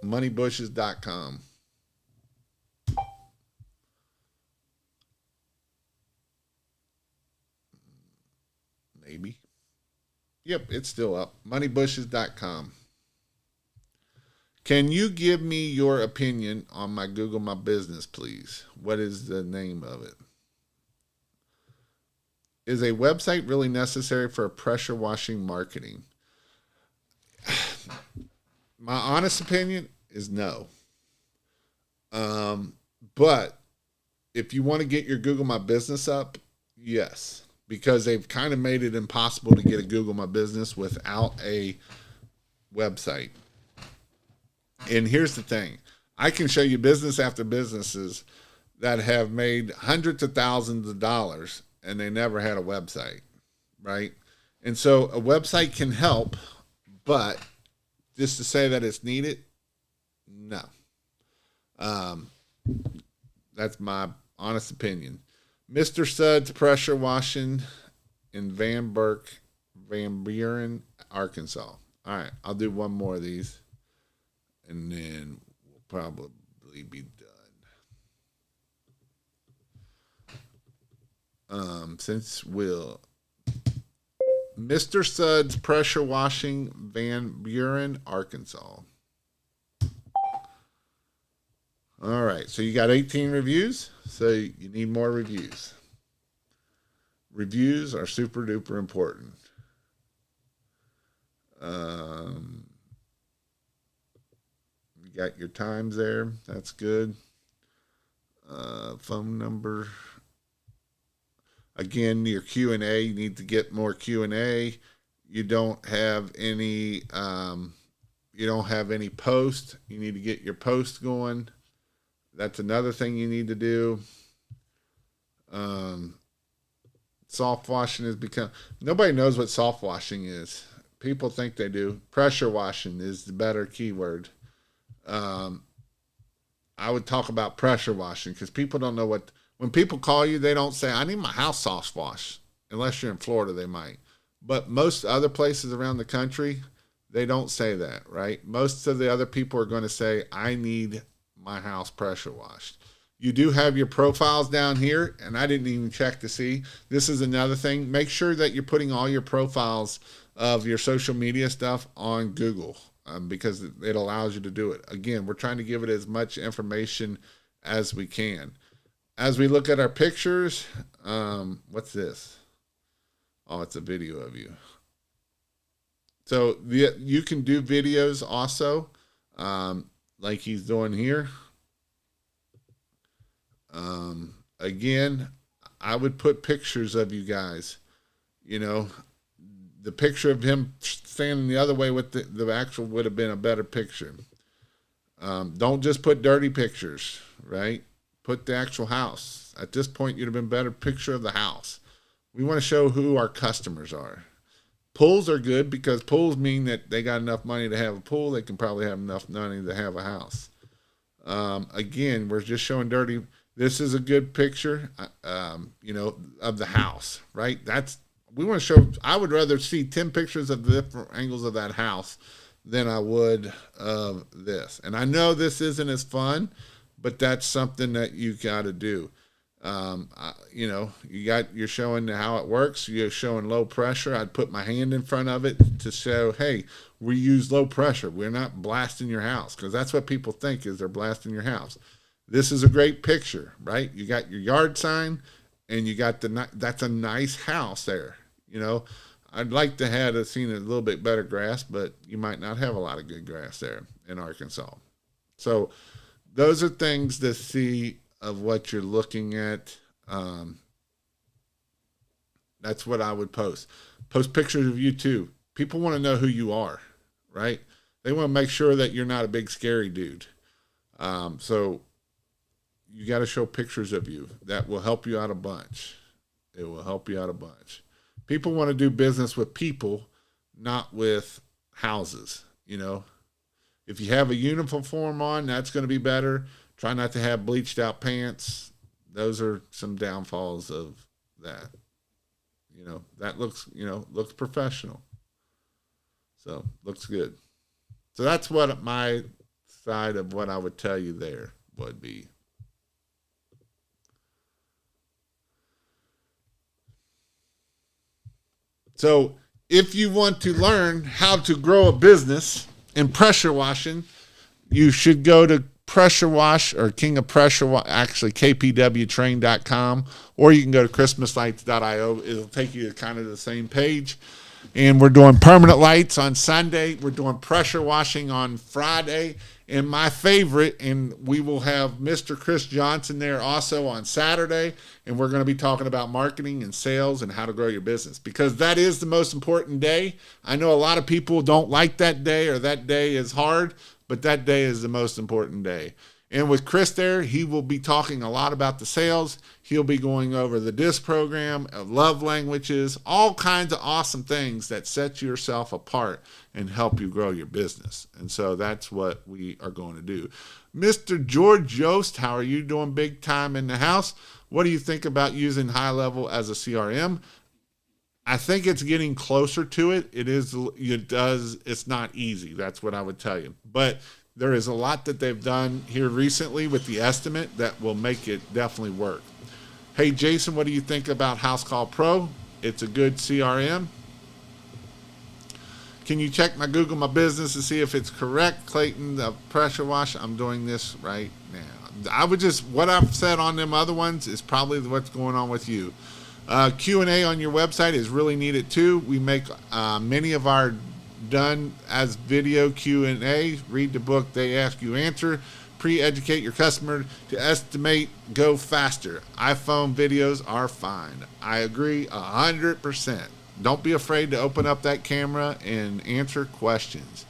Moneybushes.com. Maybe. Yep, it's still up. Moneybushes.com. Can you give me your opinion on my Google My Business, please? What is the name of it? Is a website really necessary for pressure washing marketing? My honest opinion is no. But if you want to get your Google My Business up, yes. Because they've kind of made it impossible to get a Google My Business without a website. And here's the thing. I can show you business after businesses that have made hundreds of thousands of dollars and they never had a website, right? And so a website can help, but just to say that it's needed, no. That's my honest opinion. Mr. Suds Pressure Washing in Van Buren, Arkansas. All right, I'll do one more of these, and then we'll probably be done. Mr. Suds Pressure Washing, Van Buren, Arkansas. All right, so you got 18 reviews, so you need more reviews. Reviews are super duper important. You got your times there, that's good. Phone number. Again, your Q&A, you need to get more Q&A. You don't have any post. You need to get your post going. That's another thing you need to do. Soft washing has become, nobody knows what soft washing is. People think they do. Pressure washing is the better keyword. I would talk about pressure washing because people don't know what, when people call you, they don't say, I need my house soft washed. Unless you're in Florida, they might. But most other places around the country, they don't say that, right? Most of the other people are going to say, I need my house pressure washed. You do have your profiles down here, and I didn't even check to see. This is another thing. Make sure that you're putting all your profiles of your social media stuff on Google, because it allows you to do it. Again, we're trying to give it as much information as we can. As we look at our pictures, what's this? Oh, it's a video of you. So you can do videos also, like he's doing here. Again, I would put pictures of you guys. You know, the picture of him standing the other way with the actual would have been a better picture. Don't just put dirty pictures, right? Put the actual house. At this point, you'd have been better picture of the house. We want to show who our customers are. Pools are good because pools mean that they got enough money to have a pool. They can probably have enough money to have a house. Again, we're just showing dirty. This is a good picture, you know, of the house, right? We want to show. I would rather see 10 pictures of the different angles of that house than I would of this. And I know this isn't as fun, but that's something that you got to do. You know, you're showing how it works. You're showing low pressure. I'd put my hand in front of it to show, hey, we use low pressure. We're not blasting your house, because that's what people think is they're blasting your house. This is a great picture, right? You got your yard sign, and you got that's a nice house there. You know, I'd like to have seen a little bit better grass, but you might not have a lot of good grass there in Arkansas. So those are things to see of what you're looking at. That's what I would post. Post pictures of you too. People want to know who you are, right? They want to make sure that you're not a big scary dude. So you got to show pictures of you. That will help you out a bunch. It will help you out a bunch. People want to do business with people, not with houses. You know, if you have a uniform on, that's going to be better. Try not to have bleached out pants. Those are some downfalls of that. You know, that looks professional. So looks good. So that's what my side of what I would tell you there would be. So if you want to learn how to grow a business in pressure washing, you should go to Pressure Wash or King of Pressure Wash, actually kpwtrain.com, or you can go to christmaslights.io. It'll take you to kind of the same page. And we're doing permanent lights on Sunday. We're doing pressure washing on Friday. And my favorite, and we will have Mr. Chris Johnson there also on Saturday. And we're going to be talking about marketing and sales and how to grow your business, because that is the most important day. I know a lot of people don't like that day, or that day is hard, but that day is the most important day. And with Chris there, he will be talking a lot about the sales. He'll be going over the DISC program, love languages, all kinds of awesome things that set yourself apart and help you grow your business. And so that's what we are going to do. Mr. George Yost, how are you doing? Big time in the house. What do you think about using High Level as a CRM? I think it's getting closer to it. It's not easy. That's what I would tell you. But there is a lot that they've done here recently with the estimate that will make it definitely work. Hey, Jason, what do you think about House Call Pro? It's a good CRM. Can you check my Google My Business to see if it's correct? Clayton, the pressure wash. I'm doing this right now. What I've said on them other ones is probably what's going on with you. Q&A on your website is really needed too. We make many of our done as video Q&A. Read the book, They Ask You Answer. Pre-educate your customer to estimate, go faster. iPhone videos are fine. I agree 100%. Don't be afraid to open up that camera and answer questions.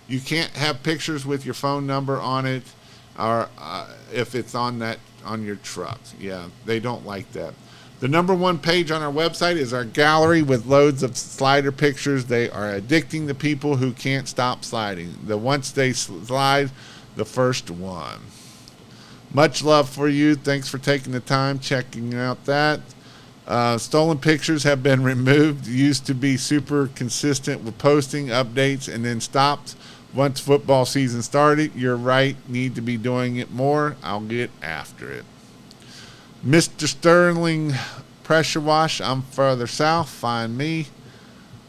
You can't have pictures with your phone number on it, or if it's on your truck. Yeah, they don't like that. The number one page on our website is our gallery with loads of slider pictures. They are addicting to people who can't stop sliding. Once they slide, the first one. Much love for you. Thanks for taking the time checking out that. Stolen pictures have been removed. Used to be super consistent with posting updates and then stopped once football season started. You're right. Need to be doing it more. I'll get after it. Mr. Sterling Pressure Wash. I'm further south. Find me.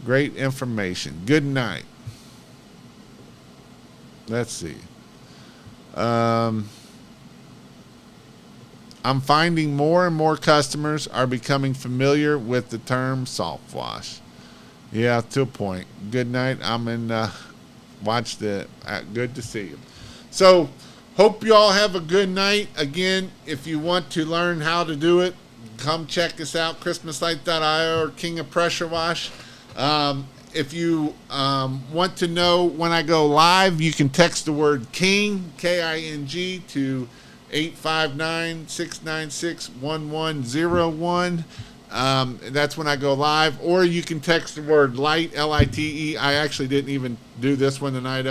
Great information. Good night. Let's see. I'm finding more and more customers are becoming familiar with the term soft wash. Yeah, to a point. Good night. I'm in. Watch the. Good to see you. So, hope you all have a good night. Again, if you want to learn how to do it, come check us out. ChristmasLight.io or King of Pressure Wash. If you want to know when I go live, you can text the word King, K-I-N-G, to 859-696-1101. That's when I go live. Or you can text the word light, L-I-T-E. I actually didn't even do this one tonight,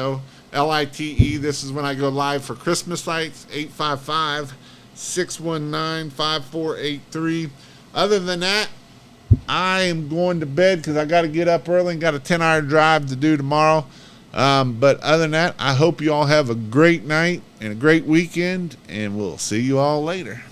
L-I-T-E. This is when I go live for Christmas Lights, 855-619-5483. Other than that, I am going to bed because I got to get up early and got a 10-hour drive to do tomorrow. But other than that, I hope you all have a great night and a great weekend, and we'll see you all later.